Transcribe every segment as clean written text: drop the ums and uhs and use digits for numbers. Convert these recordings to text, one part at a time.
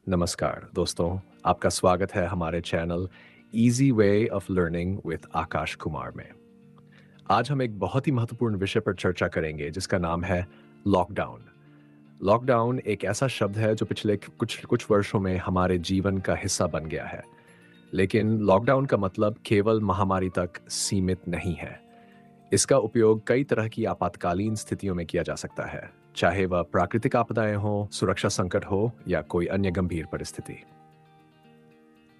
नमस्कार दोस्तों, आपका स्वागत है हमारे channel easy way of learning with Aakash Kumar में। आज हम एक बहुत ही महत्वपूर्ण विषय पर चर्चा करेंगे जिसका नाम है लॉकडाउन। लॉकडाउन एक ऐसा शब्द है जो पिछले कुछ कुछ वर्षों में हमारे जीवन का हिस्सा बन गया है। लेकिन लॉकडाउन का मतलब केवल महामारी तक सीमित नहीं है। इसका उपयोग कई तरह की आपातकालीन स्थितियों में किया जा सकता है, चाहे वह प्राकृतिक आपदाएं हो, सुरक्षा संकट हो या कोई अन्य गंभीर परिस्थिति।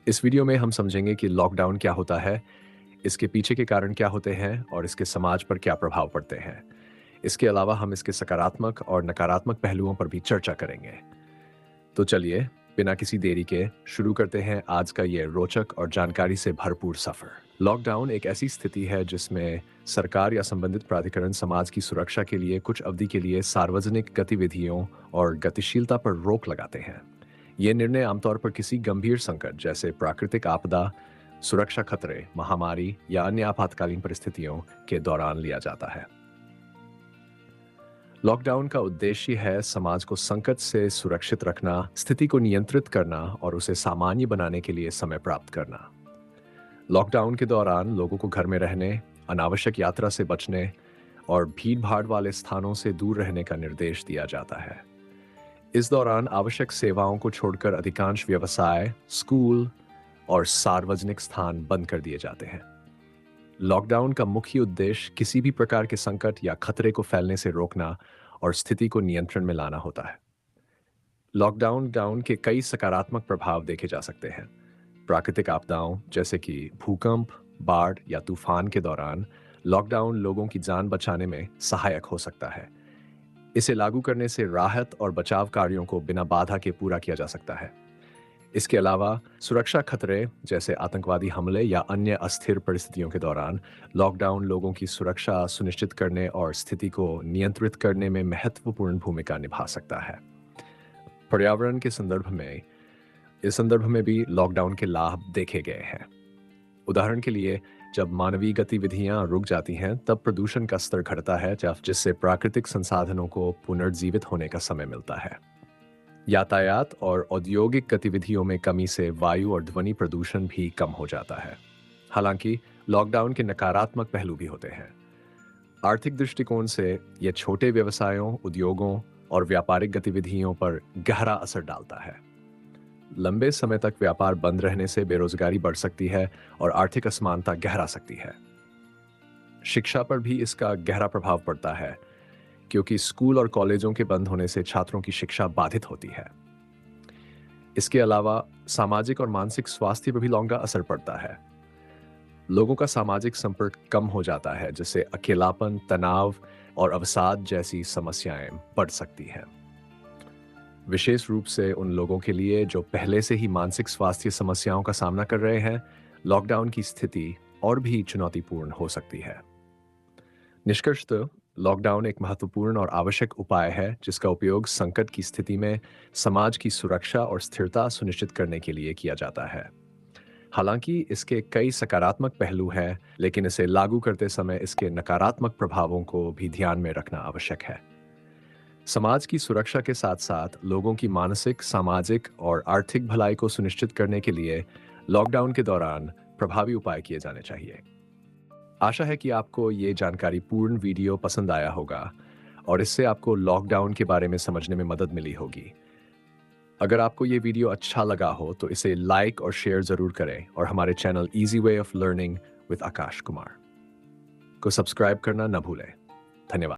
इस वीडियो में हम समझेंगे कि लॉकडाउन क्या होता है, इसके पीछे के कारण क्या होते हैं और इसके समाज पर क्या प्रभाव पड़ते हैं। इसके अलावा हम इसके सकारात्मक और नकारात्मक पहलुओं पर भी चर्चा करेंगे। तो चलिए, बिना किसी देरी के शुरू करते हैं आज का ये रोचक और जानकारी से भरपूर सफर। लॉकडाउन एक ऐसी स्थिति है जिसमें सरकार या संबंधित प्राधिकरण समाज की सुरक्षा के लिए कुछ अवधि के लिए सार्वजनिक गतिविधियों और गतिशीलता पर रोक लगाते हैं। ये निर्णय आमतौर पर किसी गंभीर संकट जैसे प्राकृतिक आपदा, सुरक्षा खतरे, महामारी या अन्य आपातकालीन परिस्थितियों के दौरान लिया जाता है। लॉकडाउन का उद्देश्य है समाज को संकट से सुरक्षित रखना, स्थिति को नियंत्रित करना और उसे सामान्य बनाने के लिए समय प्राप्त करना। लॉकडाउन के दौरान लोगों को घर में रहने, अनावश्यक यात्रा से बचने और भीड़-भाड़ वाले स्थानों से दूर रहने का निर्देश दिया जाता है। इस दौरान आवश्यक सेवाओं को छोड़कर अधिकांश व्यवसाय, स्कूल और सार्वजनिक स्थान बंद कर दिए जाते हैं। लॉकडाउन का मुख्य उद्देश्य किसी भी प्रकार के संकट या खतरे को फैलने से रोकना और स्थिति को नियंत्रण में लाना होता है। लॉकडाउन के कई सकारात्मक प्रभाव देखे जा सकते हैं। प्राकृतिक आपदाओं जैसे कि भूकंप, बाढ़ या तूफान के दौरान लॉकडाउन लोगों की जान बचाने में सहायक हो सकता है। इसे लागू करने से राहत और बचाव कार्यों को बिना बाधा के पूरा किया जा सकता है। इसके अलावा सुरक्षा खतरे जैसे आतंकवादी हमले या अन्य अस्थिर परिस्थितियों के दौरान लॉकडाउन लोगों की सुरक्षा सुनिश्चित करने और स्थिति को नियंत्रित करने में महत्वपूर्ण भूमिका निभा सकता है। पर्यावरण के इस संदर्भ में भी लॉकडाउन के लाभ देखे गए हैं। उदाहरण के लिए, जब मानवीय गतिविधियां रुक जाती हैं, तब प्रदूषण का स्तर घटता है, जिससे प्राकृतिक संसाधनों को पुनर्जीवित होने का समय मिलता है। यातायात और औद्योगिक गतिविधियों में कमी से वायु और ध्वनि प्रदूषण भी कम हो जाता है। हालांकि लॉकडाउन के नकारात्मक पहलू भी होते हैं। आर्थिक दृष्टिकोण से यह छोटे व्यवसायों, उद्योगों और व्यापारिक गतिविधियों पर गहरा असर डालता है। लंबे समय तक व्यापार बंद रहने से बेरोजगारी बढ़ सकती है और आर्थिक असमानता गहरा सकती है। शिक्षा पर भी इसका गहरा प्रभाव पड़ता है, क्योंकि स्कूल और कॉलेजों के बंद होने से छात्रों की शिक्षा बाधित होती है। इसके अलावा सामाजिक और मानसिक स्वास्थ्य पर भी लॉन्गा असर पड़ता है। लोगों का सामाजिक संपर्क कम हो जाता है, जिससे अकेलापन, तनाव और अवसाद जैसी समस्याएं बढ़ सकती हैं। विशेष रूप से उन लोगों के लिए जो पहले से ही मानसिक स्वास्थ्य समस्याओं का सामना कर रहे हैं, लॉकडाउन की स्थिति और भी चुनौतीपूर्ण हो सकती है। निष्कर्षतः लॉकडाउन एक महत्वपूर्ण और आवश्यक उपाय है जिसका उपयोग संकट की स्थिति में समाज की सुरक्षा और स्थिरता सुनिश्चित करने के लिए किया जाता है। हालांकि इसके कई सकारात्मक पहलू हैं, लेकिन इसे लागू करते समय इसके नकारात्मक प्रभावों को भी ध्यान में रखना आवश्यक है। समाज की सुरक्षा के साथ साथ लोगों की मानसिक, सामाजिक और आर्थिक भलाई को सुनिश्चित करने के लिए लॉकडाउन के दौरान प्रभावी उपाय किए जाने चाहिए। आशा है कि आपको ये जानकारी पूर्ण वीडियो पसंद आया होगा और इससे आपको लॉकडाउन के बारे में समझने में मदद मिली होगी। अगर आपको ये वीडियो अच्छा लगा हो तो इसे लाइक और शेयर जरूर करें और हमारे channel easy way of learning with Aakash Kumar को सब्सक्राइब करना न भूलें। धन्यवाद।